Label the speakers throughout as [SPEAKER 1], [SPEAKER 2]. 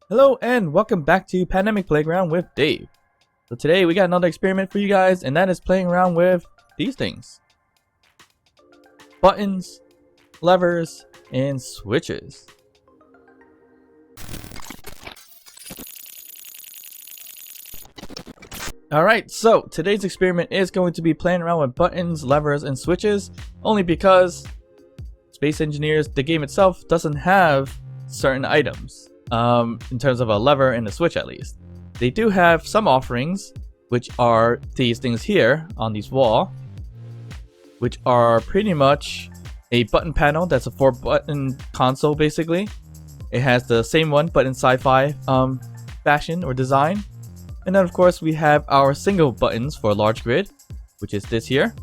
[SPEAKER 1] Hello and welcome back to Pandemic Playground with Dave. So today we got another experiment for you guys, and that is playing around with these things. Buttons, levers, and switches. Alright, so today's experiment is going to be playing around with buttons, levers, and switches, only because Space Engineers, the game itself, doesn't have certain items. In terms of a lever and a switch at least. They do have some offerings, which are these things here on this wall, which are pretty much a button panel that's a 4-button console basically. It has the same one but in sci-fi fashion or design. And then of course we have our single buttons for a large grid, which is this here.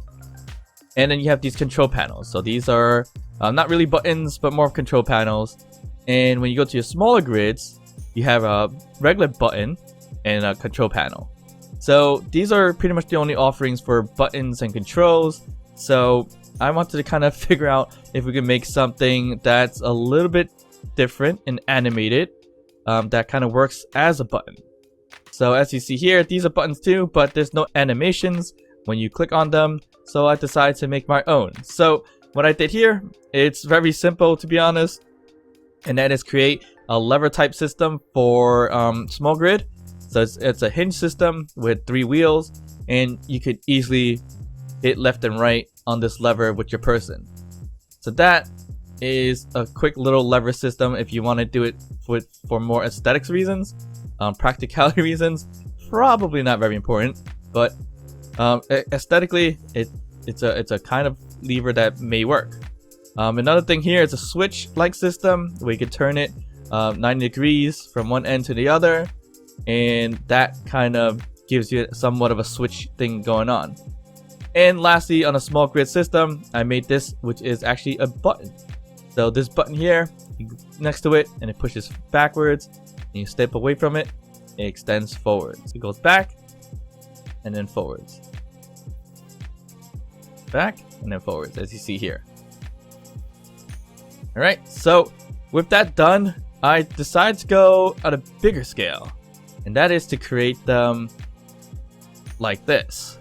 [SPEAKER 1] And then you have these control panels. So these are not really buttons but more control panels. And when you go to your smaller grids, you have a regular button and a control panel. So these are pretty much the only offerings for buttons and controls. So I wanted to kind of figure out if we can make something that's a little bit different and animated that kind of works as a button. So as you see here, these are buttons too, but there's no animations when you click on them. So I decided to make my own. So what I did here, it's very simple to be honest. And that is create a lever type system for small grid. So it's a hinge system with 3 wheels, and you could easily hit left and right on this lever with your person. So that is a quick little lever system if you want to do it for more aesthetics reasons. Practicality reasons, probably not very important, but aesthetically it's a kind of lever that may work. Another thing here is a switch-like system where you can turn it 90 degrees from one end to the other, and that kind of gives you somewhat of a switch thing going on. And lastly, on a small grid system, I made this, which is actually a button. So this button here, you go next to it, and it pushes backwards, and you step away from it, it extends forwards. It goes back, and then forwards. Back, and then forwards, as you see here. Alright, so with that done, I decided to go at a bigger scale. And that is to create them like this.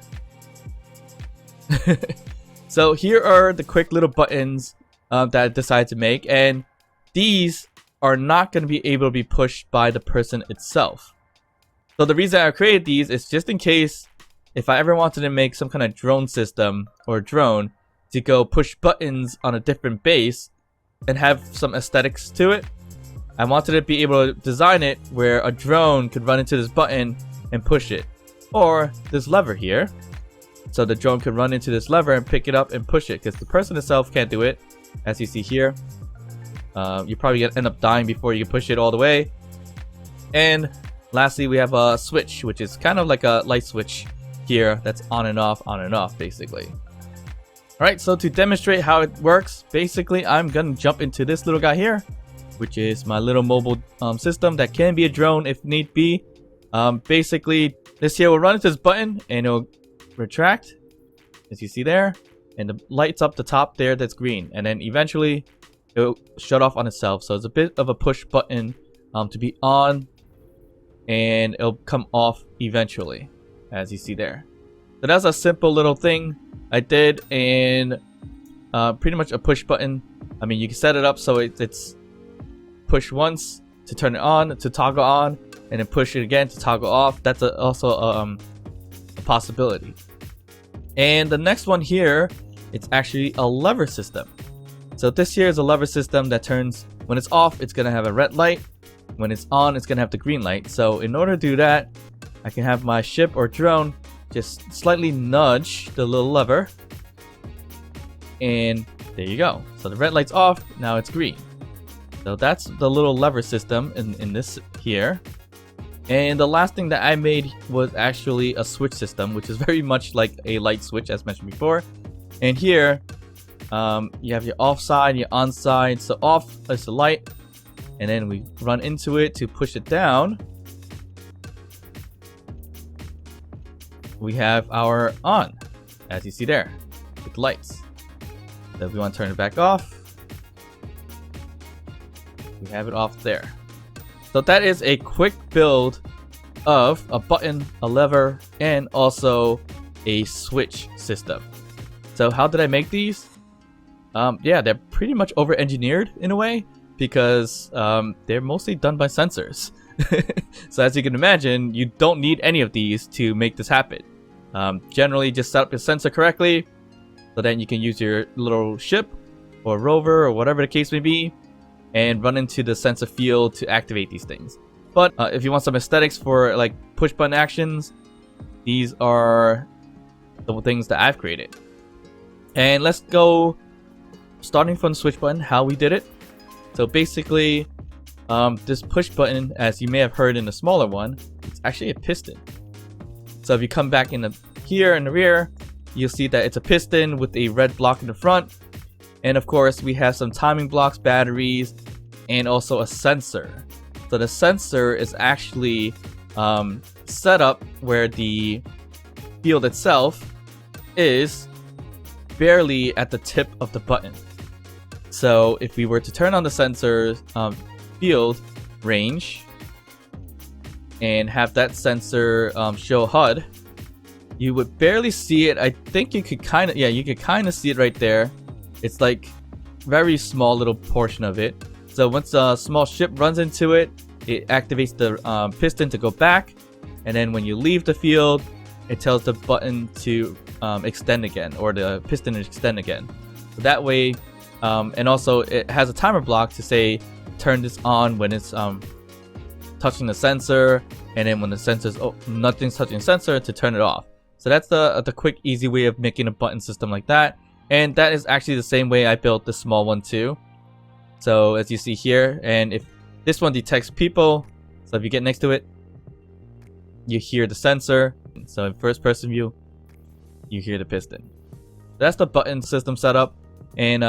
[SPEAKER 1] So here are the quick little buttons that I decided to make. And these are not going to be able to be pushed by the person itself. So the reason I created these is just in case if I ever wanted to make some kind of drone system or drone to go push buttons on a different base and have some aesthetics to it. I wanted to be able to design it where a drone could run into this button and push it. Or this lever here. So the drone could run into this lever and pick it up and push it, because the person itself can't do it. As you see here. You're probably going to end up dying before you can push it all the way. And lastly, we have a switch, which is kind of like a light switch here that's on and off basically. Alright, so to demonstrate how it works, basically I'm gonna jump into this little guy here, which is my little mobile system that can be a drone if need be. Basically, this here will run into this button and it'll retract, as you see there, and the lights up the top there that's green, and then eventually it'll shut off on itself. So it's a bit of a push button to be on, and it'll come off eventually, as you see there. So that's a simple little thing I did, and pretty much a push button. I mean, you can set it up so it's push once to turn it on, to toggle on, and then push it again to toggle off. That's also a possibility. And the next one here, it's actually a lever system. So this here is a lever system that turns, when it's off, it's going to have a red light. When it's on, it's going to have the green light. So in order to do that, I can have my ship or drone just slightly nudge the little lever, and there you go. So the red light's off, now it's green. So that's the little lever system in this here. And the last thing that I made was actually a switch system, which is very much like a light switch as mentioned before. And here you have your off side, your on side. So off is the light, and then we run into it to push it down. We have our on, as you see there, with lights. So if we want to turn it back off, we have it off there. So that is a quick build of a button, a lever, and also a switch system. So how did I make these? Yeah, they're pretty much over-engineered in a way because they're mostly done by sensors. So as you can imagine, you don't need any of these to make this happen. Generally, just set up your sensor correctly, so then you can use your little ship or rover or whatever the case may be, and run into the sensor field to activate these things. But if you want some aesthetics for like push button actions, these are the things that I've created. And let's go starting from the switch button, how we did it. So basically, this push button, as you may have heard in the smaller one, it's actually a piston. So if you come back in here in the rear, you'll see that it's a piston with a red block in the front. And of course, we have some timing blocks, batteries, and also a sensor. So the sensor is actually set up where the field itself is barely at the tip of the button. So if we were to turn on the sensor's field range and have that sensor show HUD, you would barely see it. I think you could kind of, yeah, you could kind of see it right there. It's like very small little portion of it. So once a small ship runs into it, it activates the piston to go back, and then when you leave the field, it tells the button to extend again, or the piston to extend again. So that way, and also it has a timer block to say turn this on when it's touching the sensor, and then when the sensor's nothing's touching the sensor, to turn it off. So that's the quick, easy way of making a button system like that. And that is actually the same way I built the small one too. So as you see here, and if this one detects people, so if you get next to it, you hear the sensor. So in first person view, you hear the piston. That's the button system setup. And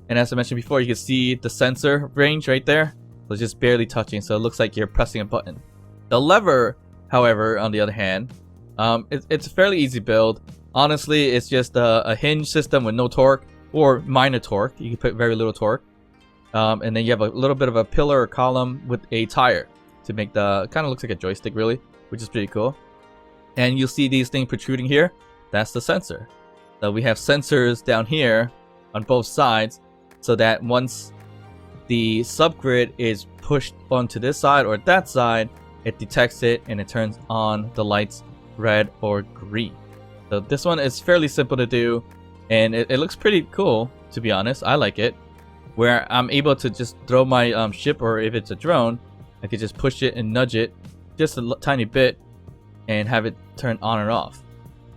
[SPEAKER 1] as I mentioned before, you can see the sensor range right there. So it's just barely touching, so it looks like you're pressing a button. The lever, however, on the other hand, it's a fairly easy build. Honestly, it's just a hinge system with no torque, or minor torque. You can put very little torque. And then you have a little bit of a pillar or column with a tire to make the, kind of looks like a joystick really, which is pretty cool. And you'll see these things protruding here. That's the sensor. So we have sensors down here on both sides, so that once the subgrid is pushed onto this side or that side, it detects it and it turns on the lights red or green. So this one is fairly simple to do, and it looks pretty cool, to be honest. I like it, where I'm able to just throw my ship, or if it's a drone, I could just push it and nudge it just a tiny bit and have it turn on and off.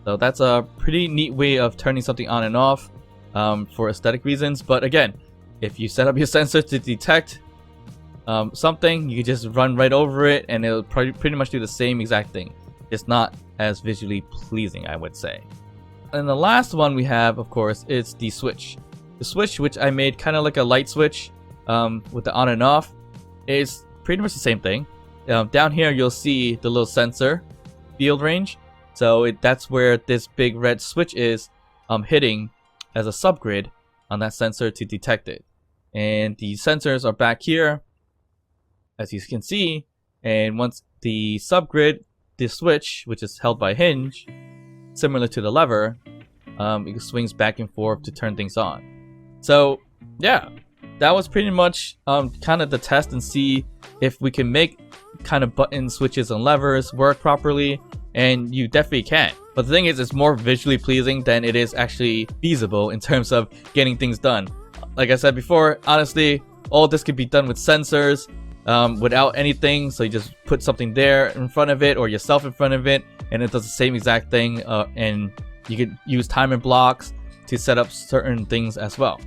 [SPEAKER 1] So that's a pretty neat way of turning something on and off for aesthetic reasons. But again, if you set up your sensor to detect something, you can just run right over it and it'll pretty much do the same exact thing. It's not as visually pleasing, I would say. And the last one we have, of course, is the switch. The switch, which I made kind of like a light switch with the on and off, is pretty much the same thing. Down here, you'll see the little sensor field range. So that's where this big red switch is hitting as a subgrid on that sensor to detect it. And the sensors are back here, as you can see. And once the subgrid, the switch, which is held by a hinge, similar to the lever, it swings back and forth to turn things on. So yeah, that was pretty much kind of the test and see if we can make kind of button switches and levers work properly, and you definitely can. But the thing is, it's more visually pleasing than it is actually feasible in terms of getting things done. Like I said before, honestly, all this could be done with sensors without anything. So you just put something there in front of it, or yourself in front of it, and it does the same exact thing. And you could use timer blocks to set up certain things as well.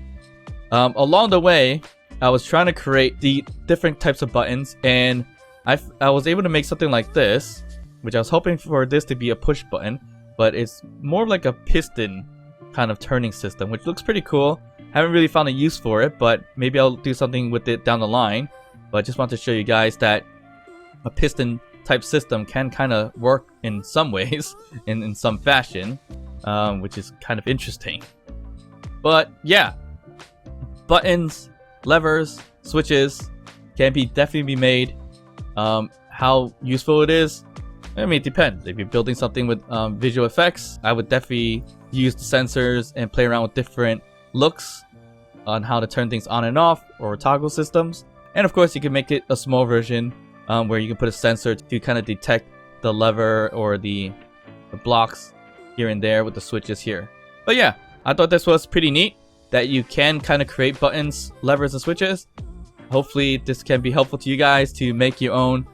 [SPEAKER 1] Along the way, I was trying to create the different types of buttons, and I was able to make something like this, which I was hoping for this to be a push button, but it's more like a piston kind of turning system, which looks pretty cool. Haven't really found a use for it, but maybe I'll do something with it down the line. But I just want to show you guys that a piston type system can kind of work in some ways, in some fashion, which is kind of interesting. But yeah, buttons, levers, switches can definitely be made. How useful it is, I mean, it depends. If you're building something with visual effects, I would definitely use the sensors and play around with different looks on how to turn things on and off, or toggle systems. And of course, you can make it a small version where you can put a sensor to kind of detect the lever or the blocks here and there with the switches here. But yeah, I thought this was pretty neat that you can kind of create buttons, levers, and switches. Hopefully this can be helpful to you guys to make your own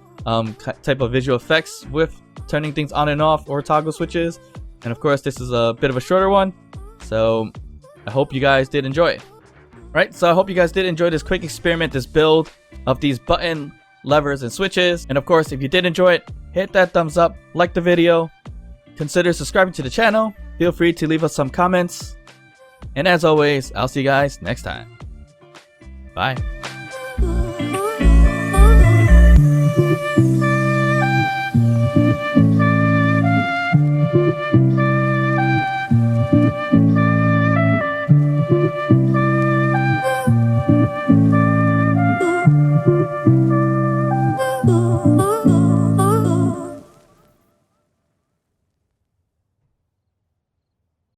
[SPEAKER 1] type of visual effects with turning things on and off or toggle switches. And of course, this is a bit of a shorter one, so I hope you guys did enjoy it. Right, so I hope you guys did enjoy this quick experiment, this build of these button, levers, and switches. And of course, if you did enjoy it, hit that thumbs up, like the video, consider subscribing to the channel, feel free to leave us some comments, and as always, I'll see you guys next time. Bye.